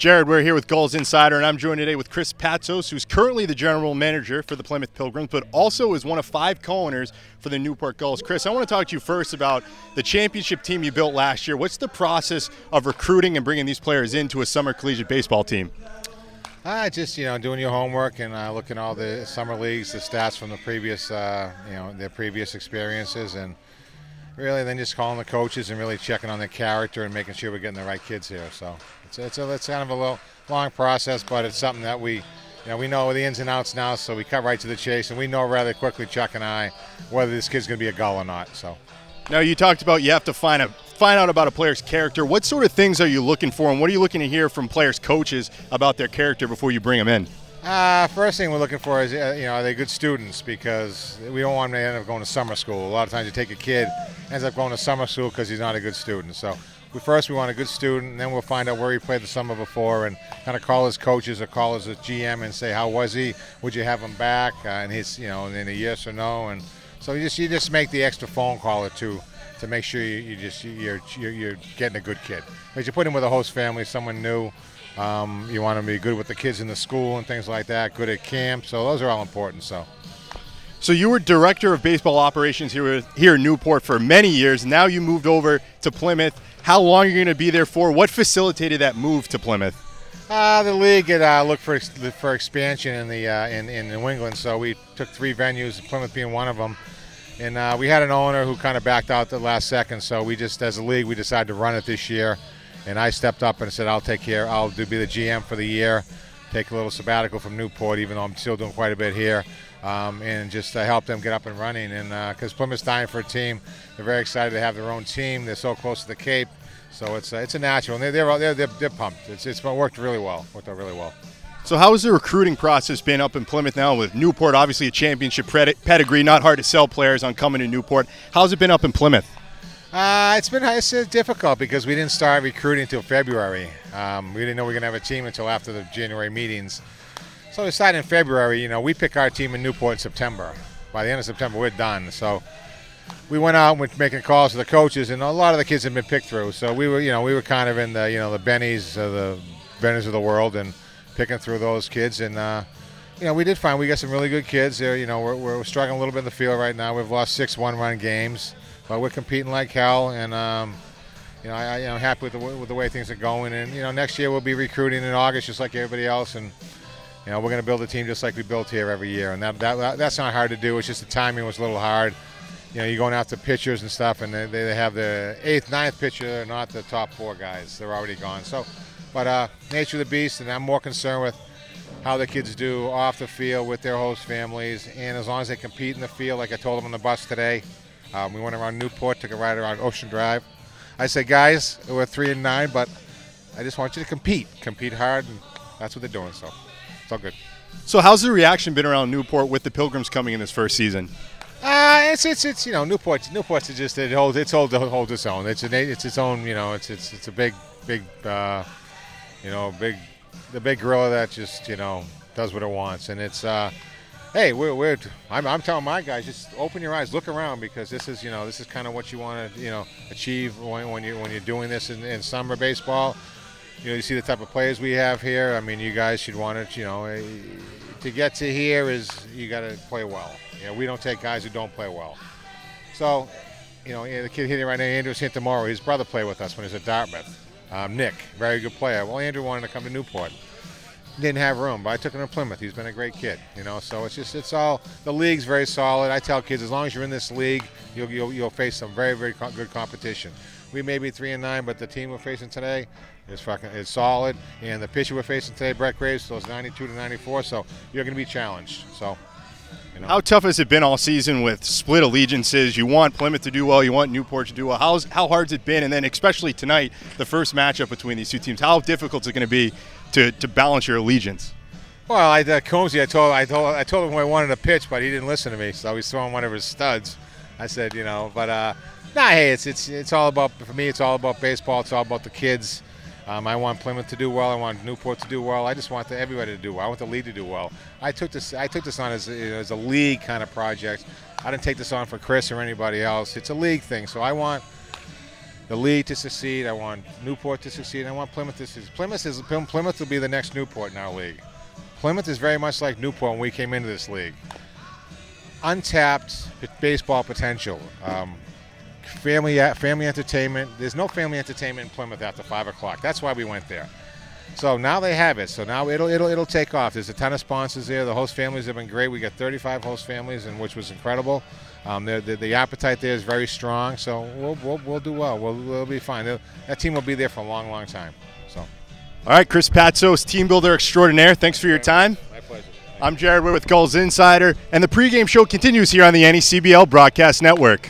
Jared, we're here with Gulls Insider, and I'm joined today with Chris Patsos, who's currently the general manager for the Plymouth Pilgrims, but also is one of 5 co-owners for the Newport Gulls. Chris, I want to talk to you first about the championship team you built last year. What's the process of recruiting and bringing these players into a summer collegiate baseball team? Just doing your homework and looking at all the summer leagues, the stats from the previous, their previous experiences, and really then just calling the coaches and really checking on their character and making sure we're getting the right kids here. So it's kind of a little long process, but it's something that we know the ins and outs now, so we cut right to the chase, and we know rather quickly, Chuck and I, whether this kid's going to be a Gull or not. So now you talked about you have to find out about a player's character. What sort of things are you looking for, and what are you looking to hear from players' coaches about their character before you bring them in? First thing we're looking for is, are they good students? Because we don't want them to end up going to summer school. A lot of times you take a kid, ends up going to summer school because he's not a good student. So first we want a good student, and then we'll find out where he played the summer before and kind of call his coaches or call his GM and say, how was he? Would you have him back? And he's, in a yes or no. And so you just make the extra phone call or two to make sure you're getting a good kid. Because you put him with a host family, someone new. You want them to be good with the kids in the school and things like that, good at camp. So those are all important. So you were director of baseball operations here in Newport for many years. Now you moved over to Plymouth. How long are you going to be there for? What facilitated that move to Plymouth? The league had looked for expansion in New England, so we took 3 venues, Plymouth being one of them. And we had an owner who kind of backed out the last second, so we just, as a league, we decided to run it this year. And I stepped up and said, I'll be the GM for the year, take a little sabbatical from Newport, even though I'm still doing quite a bit here, and just help them get up and running. And because Plymouth's dying for a team, they're very excited to have their own team. They're so close to the Cape, so it's a natural. And they're pumped. It's worked really well. Worked out really well. So how has the recruiting process been up in Plymouth now with Newport? Obviously a championship pedigree, not hard to sell players on coming to Newport. How's it been up in Plymouth? It's difficult because we didn't start recruiting until February. We didn't know we were going to have a team until after the January meetings. So we started in February. We pick our team in Newport in September. By the end of September, we're done. So we went out and we're making calls to the coaches, and a lot of the kids had been picked through. So we were kind of in the the Bennies of the world and picking through those kids. And we did find we got some really good kids there. We're struggling a little bit in the field right now. We've lost 6 one-run games. But we're competing like hell, and I'm happy with the way things are going. And next year we'll be recruiting in August, just like everybody else, and we're going to build a team just like we built here every year. And that's not hard to do. It's just the timing was a little hard. You're going after pitchers and stuff, and they have the 8th, 9th pitcher. They're not the top 4 guys. They're already gone. But nature of the beast, and I'm more concerned with how the kids do off the field with their host families, and as long as they compete in the field, like I told them on the bus today. We went around Newport, took a ride around Ocean Drive. I said, guys, we're 3-9, but I just want you to compete hard, and that's what they're doing. So it's all good. So how's the reaction been around Newport with the Pilgrims coming in this first season? It's Newport's just it holds its own. It's its own. It's a big the big gorilla that just does what it wants, and it's. Hey, I'm telling my guys, just open your eyes, look around, because this is kind of what you want to achieve when you're doing this in summer baseball. You see the type of players we have here. I mean, you guys should want to get to here is you got to play well. We don't take guys who don't play well. So, the kid hitting right now, Andrew's hitting tomorrow. His brother played with us when he was at Dartmouth. Nick, very good player. Well, Andrew wanted to come to Newport. Didn't have room, but I took him to Plymouth. He's been a great kid, so it's all, the league's very solid. I tell kids, as long as you're in this league, you'll face some very, very good competition. We may be 3-9, but the team we're facing today is solid, and the pitcher we're facing today, Brett Graves, throws 92 to 94, so you're going to be challenged. So, How tough has it been all season with split allegiances? You want Plymouth to do well, you want Newport to do well. How hard's it been? And then especially tonight, the first matchup between these 2 teams, how difficult is it going to be to balance your allegiance? Well, Combsy, I told him I wanted to pitch, but he didn't listen to me, so he's throwing one of his studs. I said, hey, it's all about, for me, it's all about baseball. It's all about the kids. I want Plymouth to do well. I want Newport to do well. I just want everybody to do well. I want the league to do well. I took this on as a league kind of project. I didn't take this on for Chris or anybody else. It's a league thing, so I want the league to succeed. I want Newport to succeed. I want Plymouth to succeed. Plymouth will be the next Newport in our league. Plymouth is very much like Newport when we came into this league. Untapped baseball potential. Family entertainment. There's no family entertainment in Plymouth after 5 o'clock. That's why we went there. So now they have it. So now it'll take off. There's a ton of sponsors there. The host families have been great. We got 35 host families, and which was incredible. The appetite there is very strong. So we'll do well. We'll be fine. That team will be there for a long, long time. So. All right, Chris Patsos, team builder extraordinaire. Thanks for your time. My pleasure. I'm Jared Witt with Gulls Insider, and the pregame show continues here on the NECBL Broadcast Network.